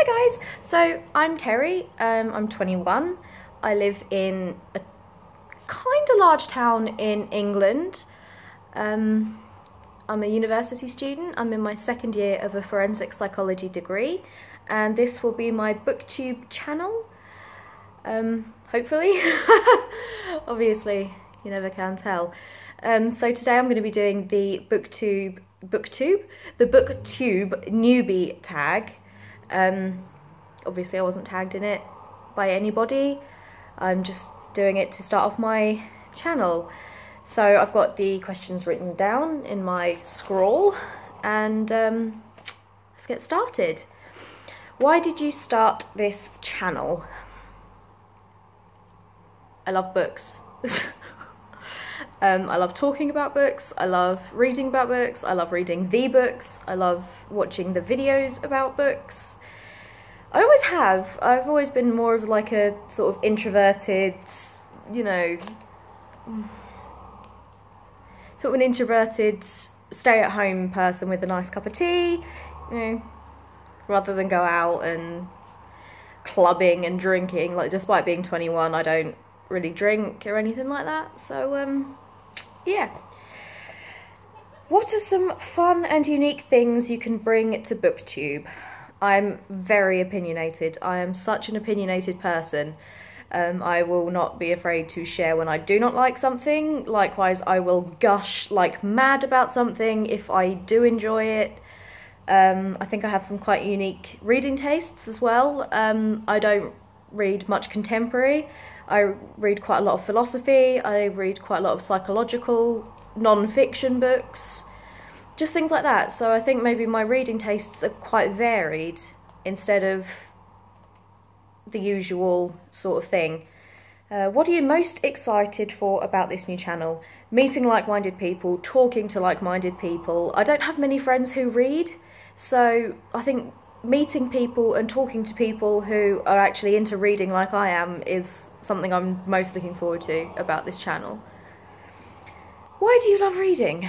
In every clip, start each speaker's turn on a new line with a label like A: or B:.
A: Hi guys, so I'm Kerry, I'm 21, I live in a kind of large town in England. I'm a university student, I'm in my second year of a forensic psychology degree, and this will be my Booktube channel, hopefully. Obviously, you never can tell. So today I'm going to be doing the Booktube Newbie tag. Obviously I wasn't tagged in it by anybody, I'm just doing it to start off my channel. So I've got the questions written down in my scroll, and let's get started. Why did you start this channel? I love books. I love talking about books, I love reading about books, I love reading the books, I love watching the videos about books. I always have. I've always been more of like a sort of introverted, you know, sort of an introverted stay-at-home person with a nice cup of tea, you know, rather than go out and clubbing and drinking. Like, despite being 21, I don't really drink or anything like that, so yeah. What are some fun and unique things you can bring to Booktube? I'm very opinionated. I am such an opinionated person. I will not be afraid to share when I do not like something. Likewise, I will gush like mad about something if I do enjoy it. I think I have some quite unique reading tastes as well. I don't read much contemporary. I read quite a lot of philosophy, I read quite a lot of psychological, non-fiction books, just things like that. So I think maybe my reading tastes are quite varied instead of the usual sort of thing. What are you most excited for about this new channel? Meeting like-minded people, talking to like-minded people. I don't have many friends who read, so I think meeting people and talking to people who are actually into reading like I am is something I'm most looking forward to about this channel. Why do you love reading?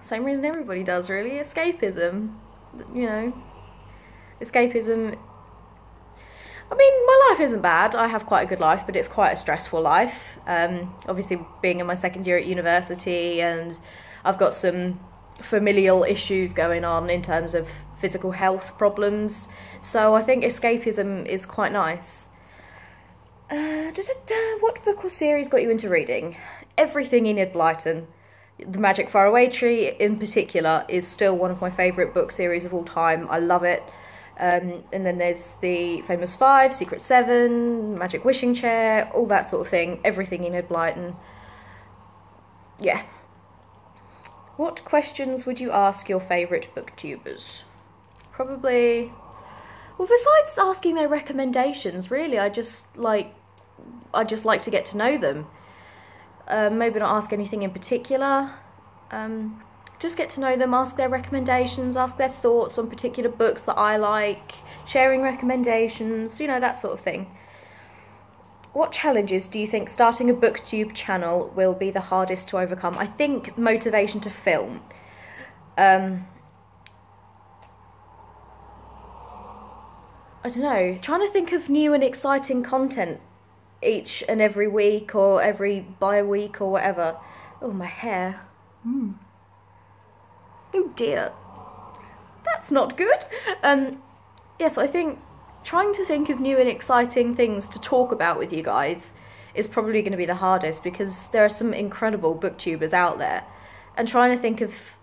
A: Same reason everybody does, really. Escapism. You know, escapism. I mean, my life isn't bad. I have quite a good life, but it's quite a stressful life. Obviously, being in my second year at university, and I've got some familial issues going on in terms of physical health problems, so I think escapism is quite nice. What book or series got you into reading? Everything Enid Blyton. The Magic Faraway Tree in particular is still one of my favourite book series of all time. I love it. And then there's the Famous Five, Secret Seven, Magic Wishing Chair, all that sort of thing. Everything Enid Blyton. Yeah. What questions would you ask your favourite booktubers? Probably, well, besides asking their recommendations, really, I just like to get to know them. Maybe not ask anything in particular. Just get to know them, ask their recommendations, ask their thoughts on particular books that I like, sharing recommendations, you know, that sort of thing. What challenges do you think starting a Booktube channel will be the hardest to overcome? I think motivation to film. I don't know, trying to think of new and exciting content each and every week or by a week or whatever. Oh, my hair. Oh dear. That's not good. Yeah, so I think trying to think of new and exciting things to talk about with you guys is probably going to be the hardest, because there are some incredible booktubers out there, and trying to think of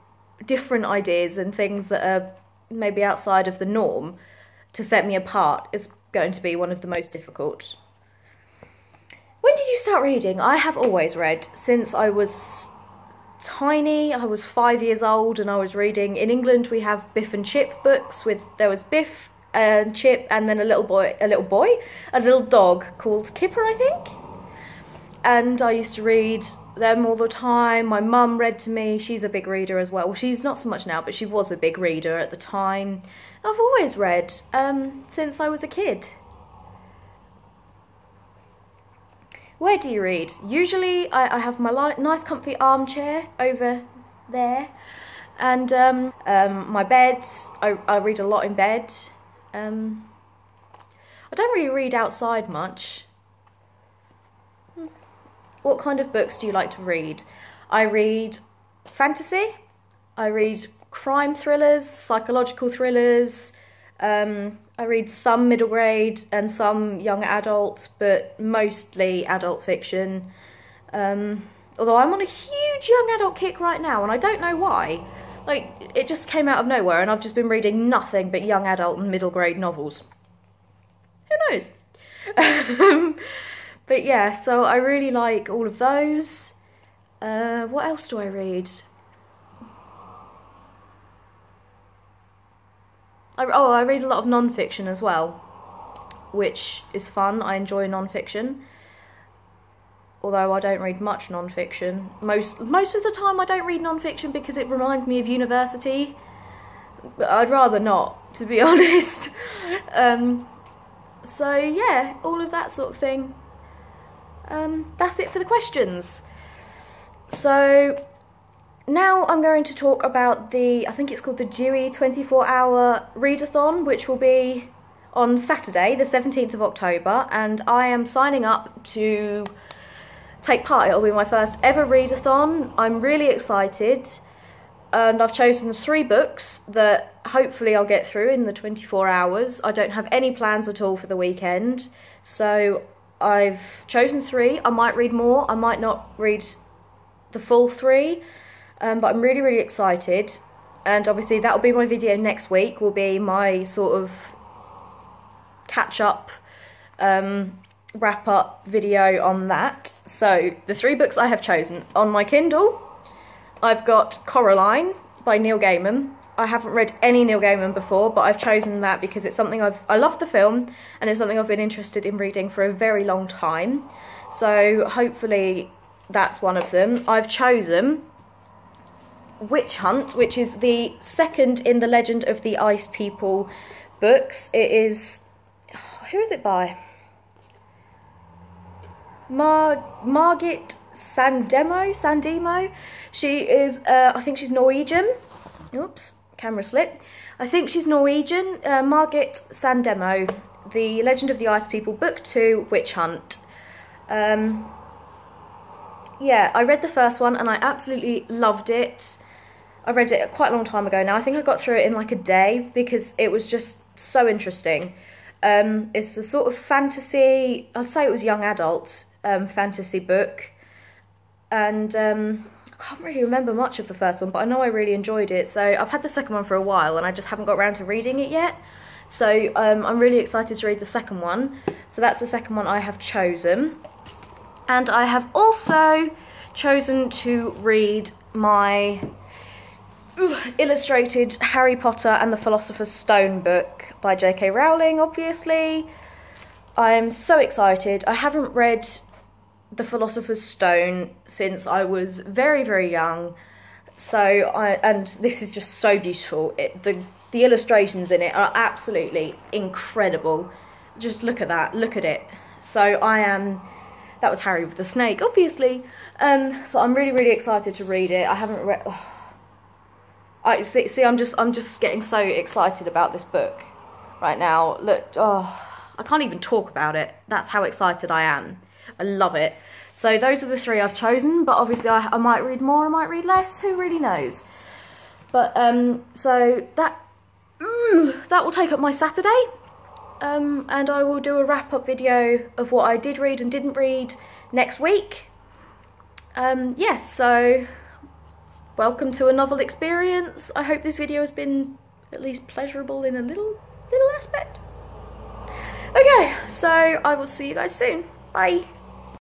A: different ideas and things that are maybe outside of the norm to set me apart is going to be one of the most difficult. When did you start reading? I have always read since I was tiny. I was 5 years old and I was reading. In England we have Biff and Chip books. There was Biff and Chip, and then a little dog called Kipper, I think. And I used to read them all the time. My mum read to me. She's a big reader as well. Well, she's not so much now, but she was a big reader at the time. I've always read since I was a kid. Where do you read? Usually I have my nice comfy armchair over there, and my bed. I read a lot in bed. I don't really read outside much. What kind of books do you like to read? I read fantasy, I read crime thrillers, psychological thrillers, I read some middle grade and some young adult, but mostly adult fiction. Although I'm on a huge young adult kick right now, and I don't know why. Like, it just came out of nowhere, and I've just been reading nothing but young adult and middle grade novels. Who knows? But yeah, so I really like all of those. What else do I read? I read a lot of non-fiction as well, which is fun. I enjoy non-fiction. Although I don't read much non-fiction. Most of the time I don't read non-fiction because it reminds me of university. But I'd rather not, to be honest. So yeah, all of that sort of thing. That's it for the questions. So now I'm going to talk about I think it's called the Dewey 24-hour Readathon, which will be on Saturday, the 17th of October, and I am signing up to take part. It'll be my first ever Readathon. I'm really excited, and I've chosen 3 books that hopefully I'll get through in the 24 hours. I don't have any plans at all for the weekend, so I've chosen 3. I might read more, I might not read the full 3, but I'm really, really excited. And obviously that'll be my video next week, will be my sort of catch-up, wrap-up video on that. So, the 3 books I have chosen. On my Kindle, I've got Coraline by Neil Gaiman. I haven't read any Neil Gaiman before, but I've chosen that because it's something I love the film, and it's something I've been interested in reading for a very long time. So hopefully that's one of them. I've chosen Witch Hunt, which is the second in the Legend of the Ice People books. It is... who is it by? Margit Sandemo. She is, I think she's Norwegian. Oops, camera slip. I think she's Norwegian. Margit Sandemo, The Legend of the Ice People, Book 2, Witch Hunt. Yeah, I read the first one and I absolutely loved it. I read it quite a long time ago now. I think I got through it in like a day because it was just so interesting. It's a sort of fantasy, I'd say it was young adult fantasy book. And I can't really remember much of the first one, but I know I really enjoyed it. So I've had the second one for a while and I just haven't got around to reading it yet. So I'm really excited to read the second one. So that's the second one I have chosen. And I have also chosen to read my illustrated Harry Potter and the Philosopher's Stone book by J.K. Rowling, obviously. I'm so excited. I haven't read the Philosopher's Stone since I was very, very young. And this is just so beautiful. The illustrations in it are absolutely incredible. Just look at that, look at it. So that was Harry with the snake, obviously. So I'm really, really excited to read it. I haven't read... Oh. I'm just getting so excited about this book right now. Look, I can't even talk about it. That's how excited I am. I love it. So those are the 3 I've chosen, but obviously I might read more, I might read less, who really knows. But, so that will take up my Saturday. And I will do a wrap-up video of what I did read and didn't read next week. Yes, so welcome to a novel experience. I hope this video has been at least pleasurable in a little aspect. Okay, so I will see you guys soon. Bye.